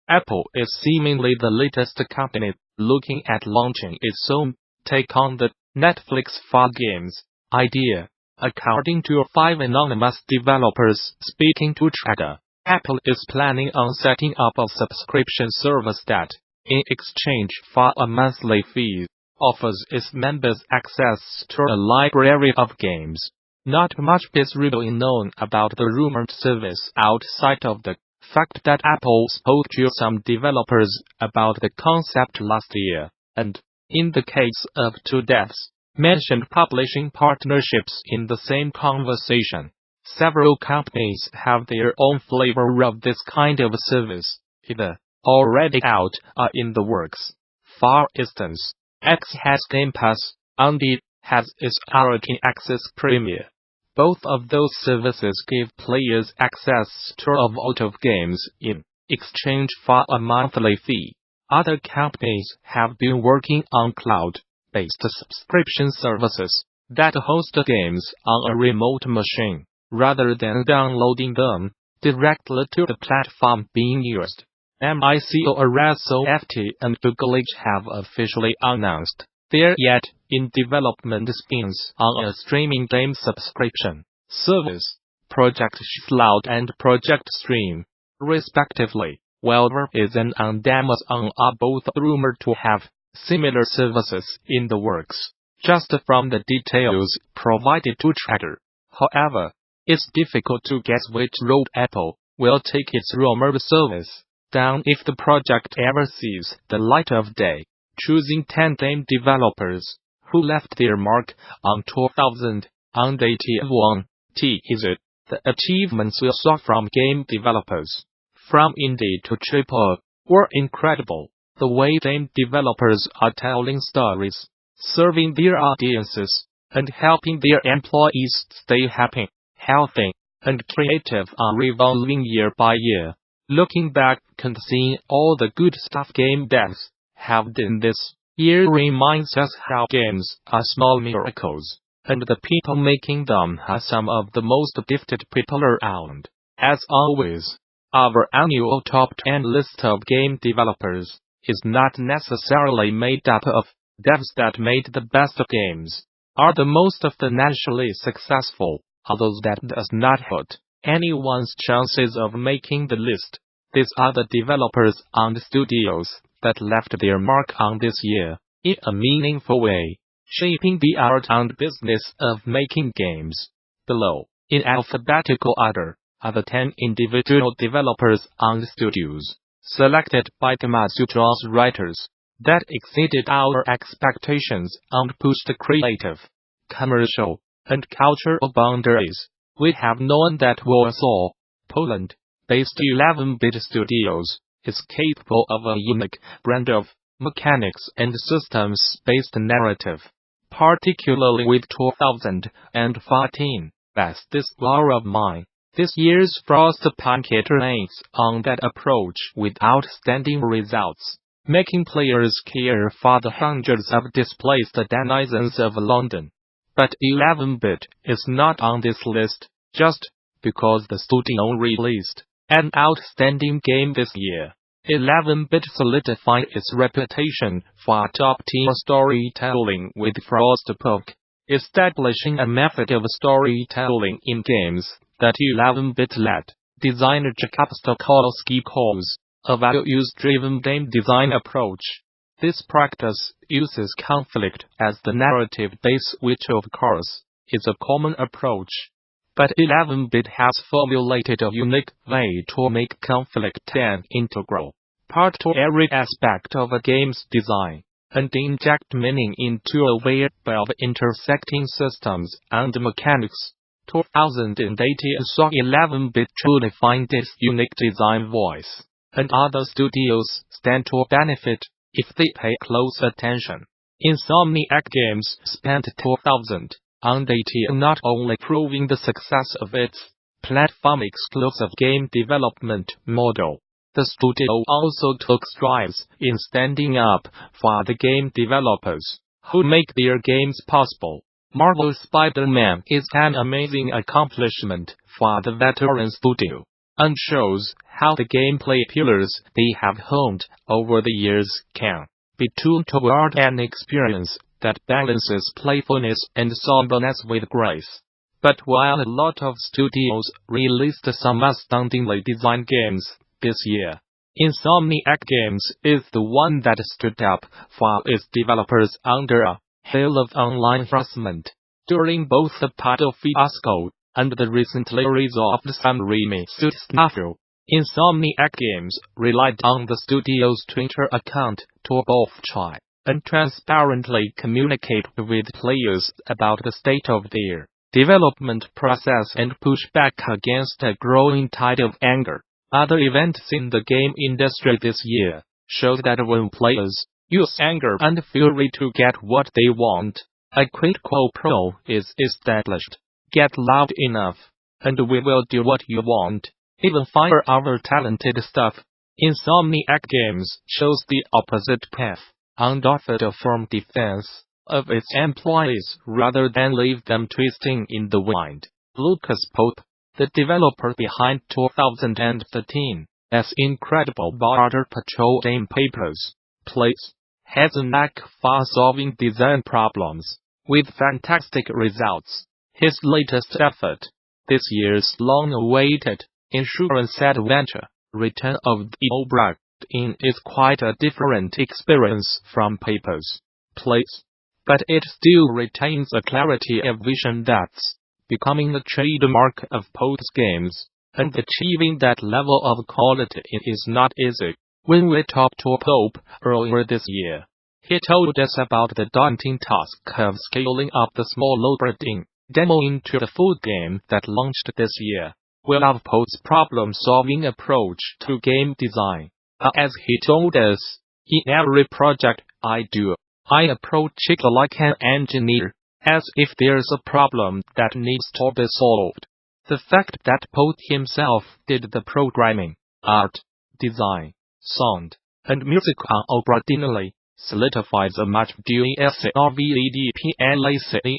Apple is seemingly the latest company looking at launching its own take on the Netflix for games idea. According to 5 anonymous developers speaking to Trader, Apple is planning on setting up a subscription service that, in exchange for a monthly fee, offers its members access to a library of games. Not much is really known about the rumored service outside of the fact that Apple spoke to some developers about the concept last year, and, in the case of two devs, mentioned publishing partnerships in the same conversation. Several companies have their own flavor of this kind of service, either already out or in the works. For instance, X has Game Pass, Undead has its Origin Access Premier. Both of those services give players access to a vault of games in exchange for a monthly fee. Other companies have been working on cloud-based subscription services that host games on a remote machine, rather than downloading them directly to the platform being used. Microsoft and Google have officially announced their yet-in-development spins on a streaming game subscription service, Project Cloud and Project Stream, respectively. While Verve and Amazon are both rumored to have similar services in the works, just from the details provided to Trader. However, it's difficult to guess which road Apple will take its rumored service down if the project ever sees the light of day. Choosing 10 game developers who left their mark on 2021 teased the achievements we saw from game developers, from indie to AAA, were incredible. The way game developers are telling stories, serving their audiences, and helping their employees stay happy, healthy, and creative are revolving year by year. Looking back and seeing all the good stuff game devs have done this year reminds us how games are small miracles, and the people making them are some of the most gifted people around. As always, our annual top 10 list of game developers is not necessarily made up of devs that made the best games, or the most financially successful, or those that does not hurt anyone's chances of making the list. These are the developers and studios that left their mark on this year, in a meaningful way, shaping the art and business of making games. Below, in alphabetical order, are the 10 individual developers and studios, selected by Gamasutra's writers, that exceeded our expectations and pushed creative, commercial, and cultural boundaries. We have known that Warsaw, Poland-based 11-bit studios is capable of a unique brand of mechanics and systems-based narrative, particularly with 2014 Best This War of Mine. This year's Frostpunk iterate on that approach with outstanding results, making players care for the hundreds of displaced denizens of London. But 11-bit is not on this list, just because the studio released an outstanding game this year. 11-bit solidified its reputation for top-tier storytelling with Frostpunk, establishing a method of storytelling in games that 11-bit led designer Jakub Stokolski calls a values-driven game design approach. This practice uses conflict as the narrative base, which of course is a common approach. But 11-bit has formulated a unique way to make conflict an integral part to every aspect of a game's design, and inject meaning into a web of intersecting systems and mechanics. 2018 saw 11-bit truly find its unique design voice, and other studios stand to benefit if they pay close attention. Insomniac Games spent 2018 not only proving the success of its platform-exclusive game development model, the studio also took strides in standing up for the game developers who make their games possible. Marvel's Spider-Man is an amazing accomplishment for the veteran studio. and shows how the gameplay pillars they have honed over the years can be tuned toward an experience that balances playfulness and somberness with grace. But while a lot of studios released some astoundingly designed games this year, Insomniac Games is the one that stood up for its developers under a hail of online harassment. During both the Paddle fiasco and the recently resolved Sam Raimi suit snafu, Insomniac Games relied on the studio's Twitter account to both try and transparently communicate with players about the state of their development process and push back against a growing tide of anger. Other events in the game industry this year showed that when players use anger and fury to get what they want, a quid quo pro is established. Get loud enough, and we will do what you want, even fire our talented stuff. Insomniac Games chose the opposite path, and offered a firm defense of its employees rather than leave them twisting in the wind. Lucas Pope, the developer behind 2013's incredible Border Patrol game Papers, Please, has a knack for solving design problems with fantastic results. His latest effort, this year's long-awaited insurance adventure, Return of the Obra Dinn, is quite a different experience from Papers, Please, but it still retains a clarity of vision that's becoming the trademark of Pope's games, and achieving that level of quality is not easy. When we talked to Pope earlier this year, he told us about the daunting task of scaling up the small Obra Dinn demo into the full game that launched this year. We love Pope's problem-solving approach to game design. As he told us, in every project I do, I approach it like an engineer, as if there's a problem that needs to be solved. The fact that Pope himself did the programming, art, design, sound, and music on Obra Dinn solidifies a much-due serv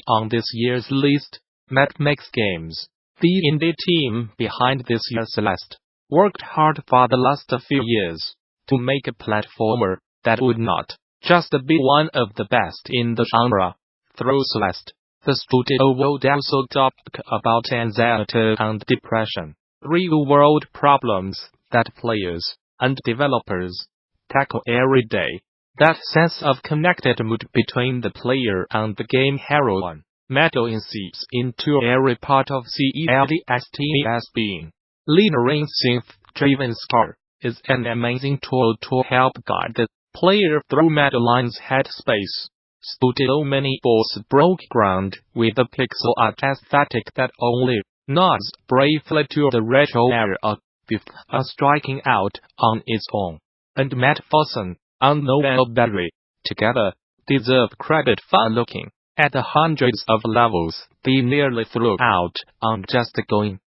on this year's list. Max Games, the indie team behind this year's list, worked hard for the last few years to make a platformer that would not just be one of the best in the genre. Through Celeste, the studio would also talk about anxiety and depression, real-world problems that players and developers tackle every day. That sense of connected mood between the player and the game heroine seeps into every part of CELST's being. Layering synth-driven score is an amazing tool to help guide the player through Madeline's headspace. Studio Mini Boss broke ground with a pixel art aesthetic that only nods briefly to the retro era before striking out on its own. And Matt Fossen and Noel Berry, together, deserve credit for looking at the hundreds of levels they nearly threw out on just going,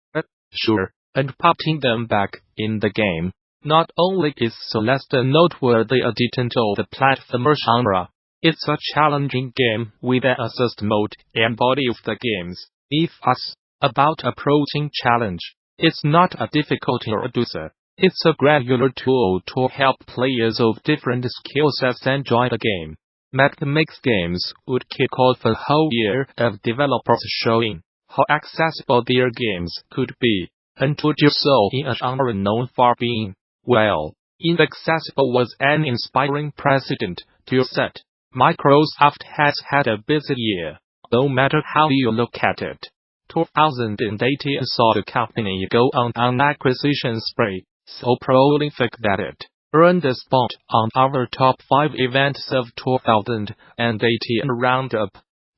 sure, and putting them back in the game. Not only is Celeste a noteworthy addition to the platformer genre, it's a challenging game with an assist mode embodies the game's ethos about approaching challenge. It's not a difficulty reducer. It's a granular tool to help players of different skill sets enjoy the game. Max Games would kick off a whole year of developers showing how accessible their games could be, and to do so in a genre known for being, well, inaccessible was an inspiring precedent to set. Microsoft has had a busy year, no matter how you look at it. 2018 saw the company go on an acquisition spree, so prolific that it earned a spot on our top 5 events of 2018 roundup.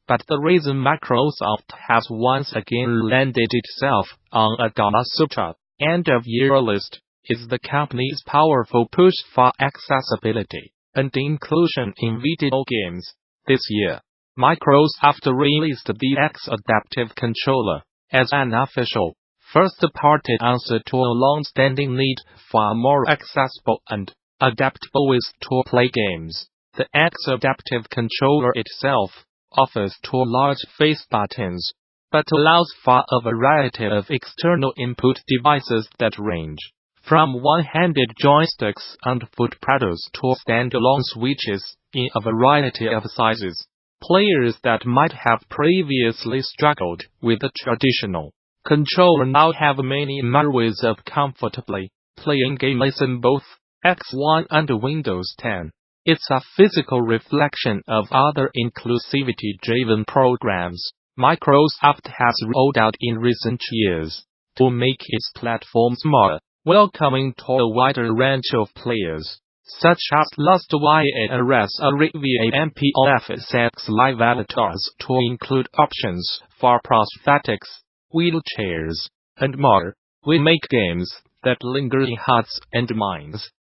But the reason Microsoft has once again landed itself on a Gamasutra end-of-year list is the company's powerful push for accessibility and inclusion in video games. This year, Microsoft released the X Adaptive Controller as an official, first-party answer to a long-standing need for a more accessible and adaptable ways to play games. The X Adaptive Controller itself offers 2 large face buttons, but allows for a variety of external input devices that range from one-handed joysticks and foot pedals to standalone switches in a variety of sizes. Players that might have previously struggled with a traditional controller now have many more ways of comfortably playing games in both X1 and Windows 10. It's a physical reflection of other inclusivity-driven programs Microsoft has rolled out in recent years to make its platforms more welcoming to a wider range of players, such as Lost YARS MPOFSX Live Avatars to include options for prosthetics, wheelchairs, and more. We make games that linger in hearts and minds.